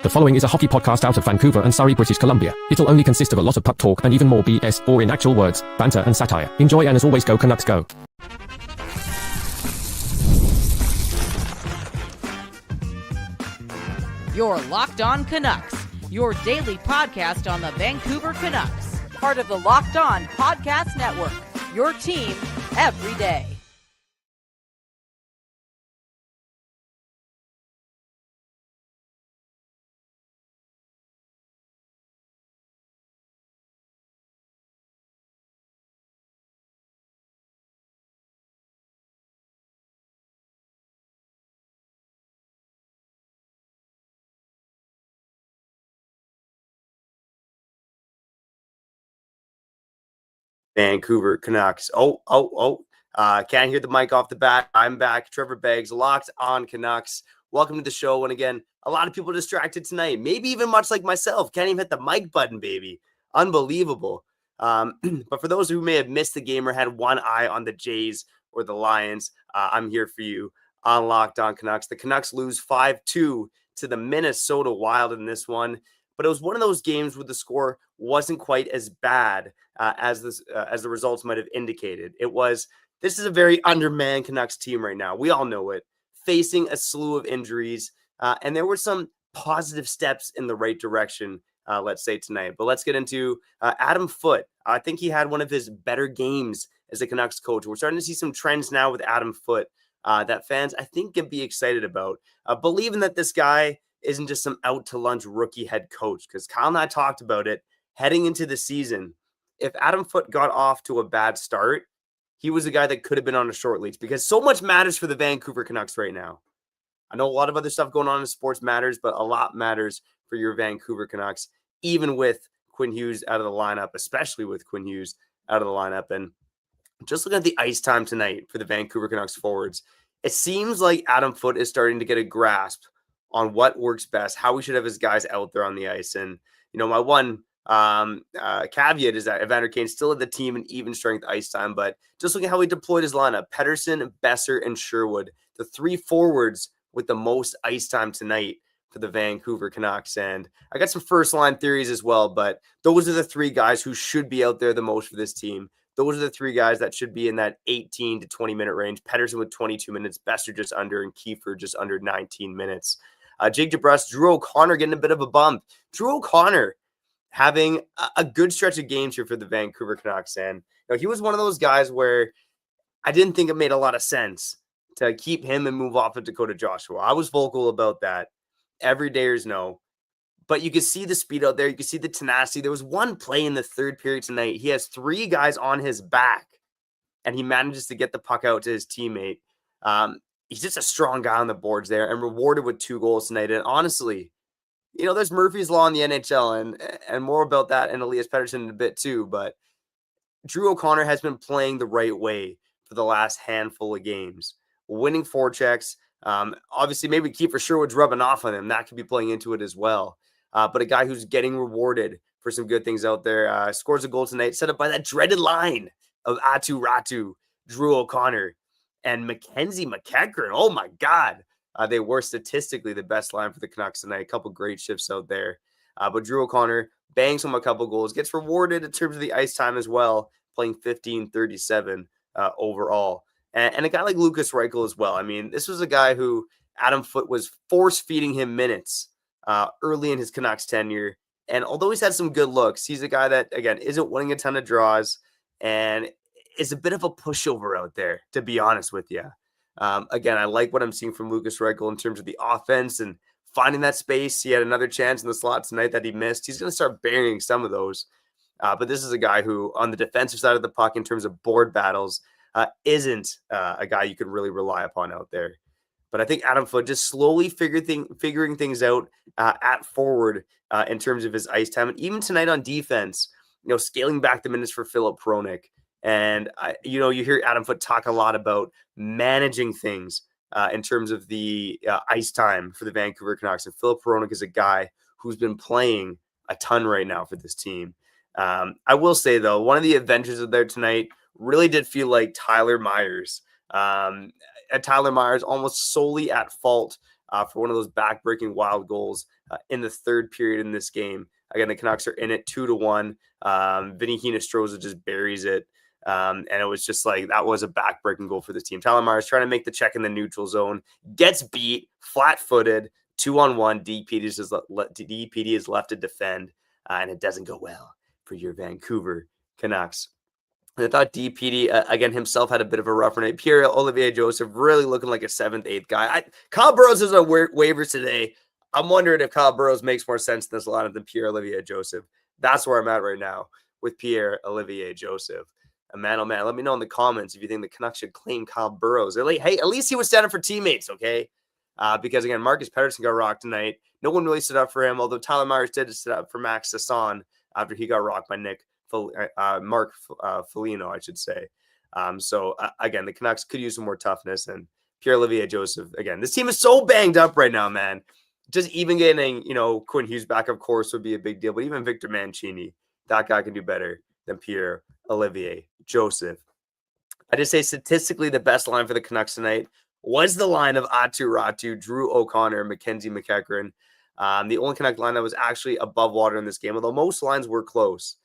The following is a hockey podcast out of Vancouver and Surrey, British Columbia. It'll only consist of a lot of puck talk and even more BS, or in actual words, banter and satire. Enjoy, and as always, go Canucks go. You're Locked On Canucks, your daily podcast on the Vancouver Canucks. Part of the Locked On Podcast Network, your team every day. Vancouver Canucks. Can't hear the mic off the bat. I'm back. Trevor Beggs, Locked On Canucks. Welcome to the show. And again, a lot of people distracted tonight. Maybe even much like myself. Can't even hit the mic button, baby. Unbelievable. But for those who may have missed the game or had one eye on the Jays or the Lions, I'm here for you on Locked On Canucks. The Canucks lose 5-2 to the Minnesota Wild in this one. But it was one of those games where the score wasn't quite as bad as the results might have indicated. This is a very undermanned Canucks team right now. We all know it, facing a slew of injuries. And there were some positive steps in the right direction, let's say, tonight. But let's get into Adam Foote. I think he had one of his better games as a Canucks coach. We're starting to see some trends now with Adam Foote that fans, I think, can be excited about. Believing that this guy isn't just some out-to-lunch rookie head coach, because Kyle and I talked about it heading into the season. If Adam Foote got off to a bad start, he was a guy that could have been on a short leash, because so much matters for the Vancouver Canucks right now. I know a lot of other stuff going on in sports matters, but a lot matters for your Vancouver Canucks, even with Quinn Hughes out of the lineup, especially with Quinn Hughes out of the lineup. And just looking at the ice time tonight for the Vancouver Canucks forwards, it seems like Adam Foote is starting to get a grasp on what works best, how we should have his guys out there on the ice. And, my one caveat is that Evander Kane's still at the team in even strength ice time, but just looking at how he deployed his lineup, Pettersson, Besser, and Sherwood, the three forwards with the most ice time tonight for the Vancouver Canucks. And I got some first line theories as well, but those are the three guys who should be out there the most for this team. Those are the three guys that should be in that 18 to 20 minute range. Pettersson with 22 minutes, Besser just under, and Kiefer just under 19 minutes. Jake DeBrusk, Drew O'Connor getting a bit of a bump. Drew O'Connor having a good stretch of games here for the Vancouver Canucks. And he was one of those guys where I didn't think it made a lot of sense to keep him and move off of Dakota Joshua. I was vocal about that. Everydayers know. But you could see the speed out there. You could see the tenacity. There was one play in the third period tonight. He has three guys on his back, and he manages to get the puck out to his teammate. He's just a strong guy on the boards there and rewarded with 2 goals tonight. And honestly, there's Murphy's Law in the NHL, and more about that and Elias Pettersson in a bit too. But Drew O'Connor has been playing the right way for the last handful of games, winning forechecks. Obviously, maybe Kiefer Sherwood's rubbing off on him. That could be playing into it as well. But a guy who's getting rewarded for some good things out there. Scores a goal tonight, set up by that dreaded line of Atu Ratu, Drew O'Connor, and Mackenzie McEachern. Oh, my God. They were statistically the best line for the Canucks tonight. A couple great shifts out there. But Drew O'Connor bangs home a couple goals, gets rewarded in terms of the ice time as well, playing 15-37 overall. And a guy like Lucas Reichel as well. I mean, this was a guy who Adam Foote was force-feeding him minutes early in his Canucks tenure. And although he's had some good looks, he's a guy that, again, isn't winning a ton of draws and is a bit of a pushover out there, to be honest with you. Again, I like what I'm seeing from Lucas Reichel in terms of the offense and finding that space. He had another chance in the slot tonight that he missed. He's going to start burying some of those. But this is a guy who, on the defensive side of the puck, in terms of board battles, isn't a guy you can really rely upon out there. But I think Adam Foote just slowly figuring things out at forward in terms of his ice time. And even tonight on defense, scaling back the minutes for Filip Hronek. And, you hear Adam Foote talk a lot about managing things in terms of the ice time for the Vancouver Canucks. And Filip Hronek is a guy who's been playing a ton right now for this team. I will say, though, one of the adventures of there tonight really did feel like Tyler Myers. Tyler Myers almost solely at fault for one of those back-breaking wild goals in the third period in this game. Again, the Canucks are in it 2-1. Vinny Hinostroza just buries it. And it was just like, that was a back-breaking goal for this team. Tyler Myers trying to make the check in the neutral zone, gets beat, flat-footed, 2-on-1. DPD is left to defend, and it doesn't go well for your Vancouver Canucks. And I thought DPD, again, himself had a bit of a rougher night. Pierre-Olivier Joseph really looking like a 7th, 8th guy. Kyle Burrows is on waivers today. I'm wondering if Kyle Burrows makes more sense in this lineup than Pierre-Olivier Joseph. That's where I'm at right now with Pierre-Olivier Joseph. And man, oh man, let me know in the comments if you think the Canucks should claim Kyle Burrows. Hey, at least he was standing for teammates, okay? Because, again, Marcus Pettersson got rocked tonight. No one really stood up for him, although Tyler Myers did sit up for Max Sasson after he got rocked by Mark Foligno, I should say. Again, the Canucks could use some more toughness. And Pierre-Olivier Joseph, again, this team is so banged up right now, man. Just even getting, Quinn Hughes back, of course, would be a big deal. But even Victor Mancini, that guy can do better than Pierre-Olivier Joseph. I just say statistically the best line for the Canucks tonight was the line of Aatu Ratu, Drew O'Connor, Mackenzie McEachran. The only Canuck line that was actually above water in this game, although most lines were close.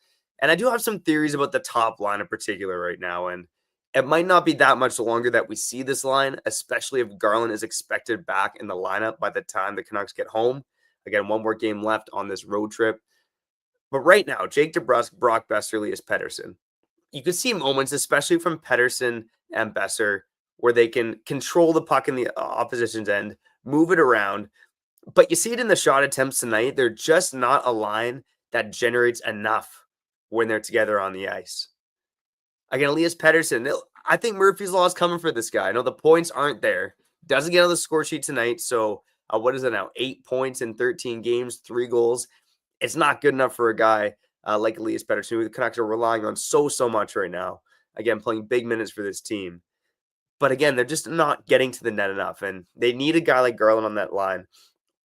And I do have some theories about the top line in particular right now. And it might not be that much longer that we see this line, especially if Garland is expected back in the lineup by the time the Canucks get home. Again, one more game left on this road trip. But right now, Jake DeBrusk, Brock Besser, Elias Pettersson. You could see moments, especially from Pettersson and Besser, where they can control the puck in the opposition's end, move it around. But you see it in the shot attempts tonight. They're just not a line that generates enough when they're together on the ice. Again, Elias Pettersson, I think Murphy's Law is coming for this guy. I know the points aren't there. Doesn't get on the score sheet tonight. So what is it now? 8 points in 13 games, 3 goals. It's not good enough for a guy like Elias Pettersson, who the Canucks are relying on so much right now. Again, playing big minutes for this team. But again, they're just not getting to the net enough. And they need a guy like Garland on that line.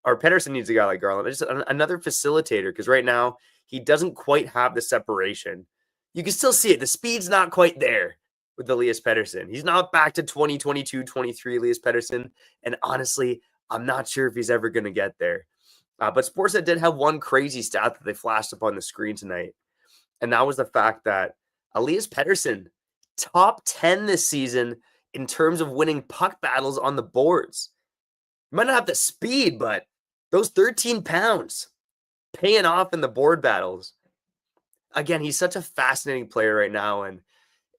Or Pettersson needs a guy like Garland. Just another facilitator, because right now he doesn't quite have the separation. You can still see it. The speed's not quite there with Elias Pettersson. He's not back to 2022, 23 Elias Pettersson. And honestly, I'm not sure if he's ever going to get there. But Sportsnet did have one crazy stat that they flashed up on the screen tonight. And that was the fact that Elias Pettersson, top 10 this season in terms of winning puck battles on the boards. You might not have the speed, but those 13 pounds paying off in the board battles. Again, he's such a fascinating player right now. And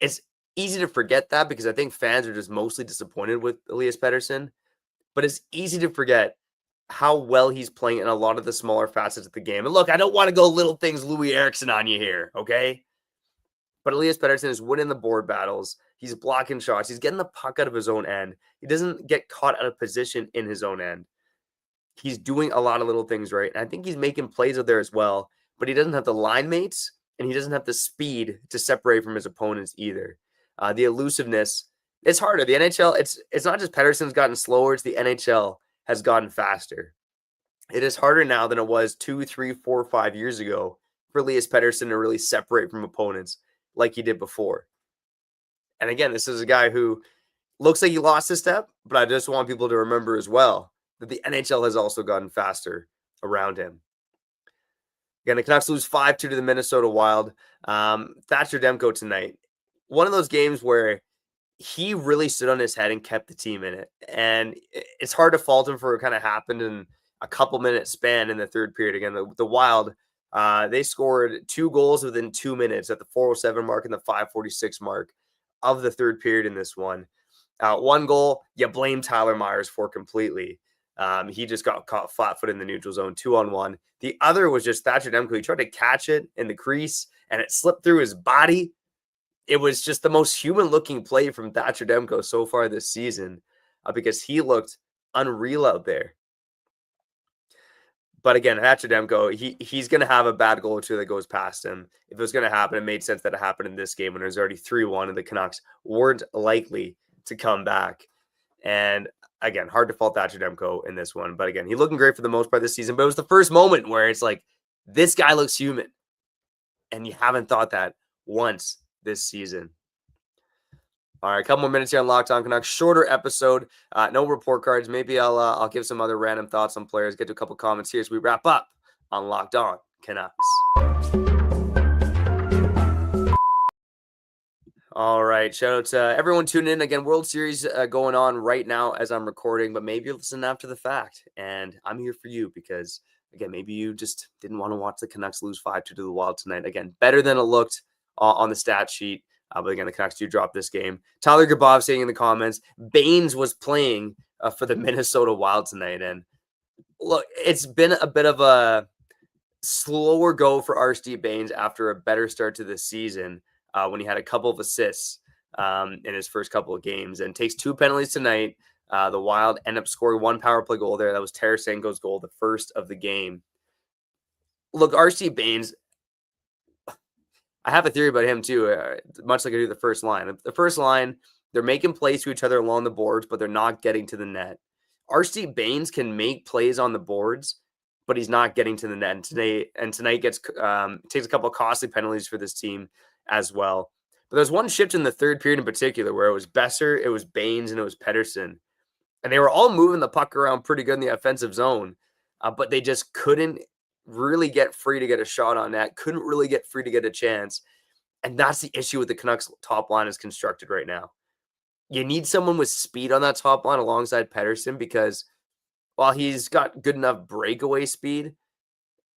it's easy to forget that because I think fans are just mostly disappointed with Elias Pettersson. But it's easy to forget how well he's playing in a lot of the smaller facets of the game. And look, I don't want to go little things Louis Eriksson on you here, okay? But Elias Pettersson is winning the board battles. He's blocking shots. He's getting the puck out of his own end. He doesn't get caught out of position in his own end. He's doing a lot of little things right. And I think he's making plays out there as well. But he doesn't have the line mates, and he doesn't have the speed to separate from his opponents either. The elusiveness, it's harder. The NHL, it's not just Pettersson's gotten slower. It's the NHL has gotten faster. It is harder now than it was 2, 3, 4, 5 years ago for Elias Pettersson to really separate from opponents like he did before. And again, this is a guy who looks like he lost his step, but I just want people to remember as well that the NHL has also gotten faster around him. Again, the Canucks lose 5-2 to the Minnesota Wild. Thatcher Demko tonight. One of those games where he really stood on his head and kept the team in it. And it's hard to fault him for what kind of happened in a couple minute span in the third period. Again, the Wild, they scored 2 goals within 2 minutes at the 4:07 mark and the 5:46 mark of the third period in this one. One goal, you blame Tyler Myers for completely. He just got caught flat-footed in the neutral zone, 2-on-1. The other was just Thatcher Demko. He tried to catch it in the crease, and it slipped through his body. It was just the most human-looking play from Thatcher Demko so far this season because he looked unreal out there. But again, Thatcher Demko, he's going to have a bad goal or two that goes past him. If it was going to happen, it made sense that it happened in this game when it was already 3-1 and the Canucks weren't likely to come back. And again, hard to fault Thatcher Demko in this one. But again, he's looking great for the most part this season. But it was the first moment where it's like, this guy looks human. And you haven't thought that once this season. All right, a couple more minutes here on Locked On Canucks. Shorter episode, no report cards. Maybe I'll give some other random thoughts on players, get to a couple comments here as we wrap up on Locked On Canucks. All right, shout out to everyone tuning in. Again, World Series going on right now as I'm recording, but maybe you'll listen after the fact. And I'm here for you because, again, maybe you just didn't want to watch the Canucks lose 5-2 to the Wild tonight. Again, better than it looked on the stat sheet. But again, the Canucks do drop this game. Tyler Gabov saying in the comments, Baines was playing for the Minnesota Wild tonight. And look, it's been a bit of a slower go for RSD Baines after a better start to the season when he had a couple of assists in his first couple of games and takes 2 penalties tonight. The Wild end up scoring 1 power play goal there. That was Tarasenko's goal, the first of the game. Look, RSD Baines, I have a theory about him too, much like I do the first line. The first line, they're making plays to each other along the boards, but they're not getting to the net. RSD Baines can make plays on the boards, but he's not getting to the net. And tonight gets takes a couple of costly penalties for this team as well. But there's one shift in the third period in particular where it was Besser, it was Baines, and it was Pettersson. And they were all moving the puck around pretty good in the offensive zone, but they just couldn't really get free to get a shot on net, couldn't really get free to get a chance. And that's the issue with the Canucks top line is constructed right now. You need someone with speed on that top line alongside Pettersson because while he's got good enough breakaway speed,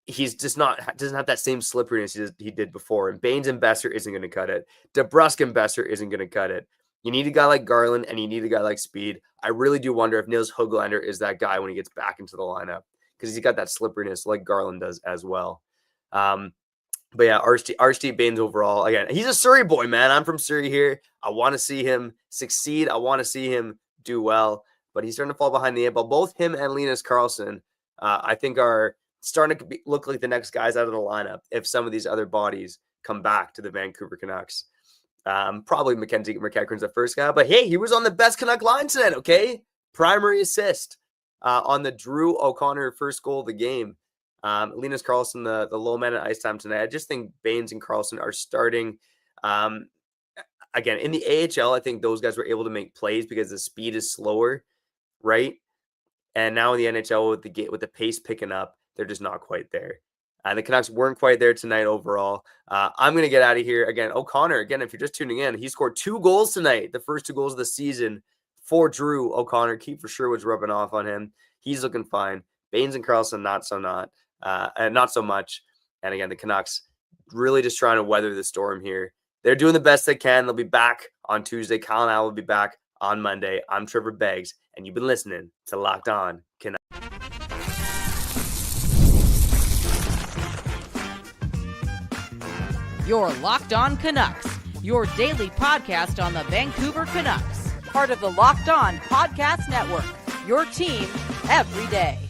he's just doesn't have that same slipperiness he did before. And Baines and Besser isn't going to cut it. DeBrusk and Besser isn't going to cut it. You need a guy like Garland and you need a guy like Speed. I really do wonder if Nils Höglander is that guy when he gets back into the lineup, because he's got that slipperiness like Garland does as well. But yeah, RSD Baines overall, again, he's a Surrey boy, man. I'm from Surrey here. I want to see him succeed. I want to see him do well, but he's starting to fall behind the 8 ball. Both him and Linus Karlsson, I think, are starting to look like the next guys out of the lineup if some of these other bodies come back to the Vancouver Canucks. Probably Mackenzie McEachran's the first guy, but hey, he was on the best Canuck line tonight, okay? Primary assist on the Drew O'Connor first goal of the game. Linus Karlsson, the low man at ice time tonight. I just think Baines and Karlsson are starting. Again, in the AHL, I think those guys were able to make plays because the speed is slower, right? And now in the NHL with the pace picking up, they're just not quite there. The Canucks weren't quite there tonight overall. I'm going to get out of here. Again, O'Connor, again, if you're just tuning in, he scored 2 goals tonight, the first 2 goals of the season for Drew O'Connor. Keefer Sherwood's rubbing off on him. He's looking fine. Baines and Karlsson, not so much. And again, the Canucks really just trying to weather the storm here. They're doing the best they can. They'll be back on Tuesday. Kyle and I will be back on Monday. I'm Trevor Beggs, and you've been listening to Locked On Canucks. Your Locked On Canucks, your daily podcast on the Vancouver Canucks, part of the Locked On Podcast Network, your team every day.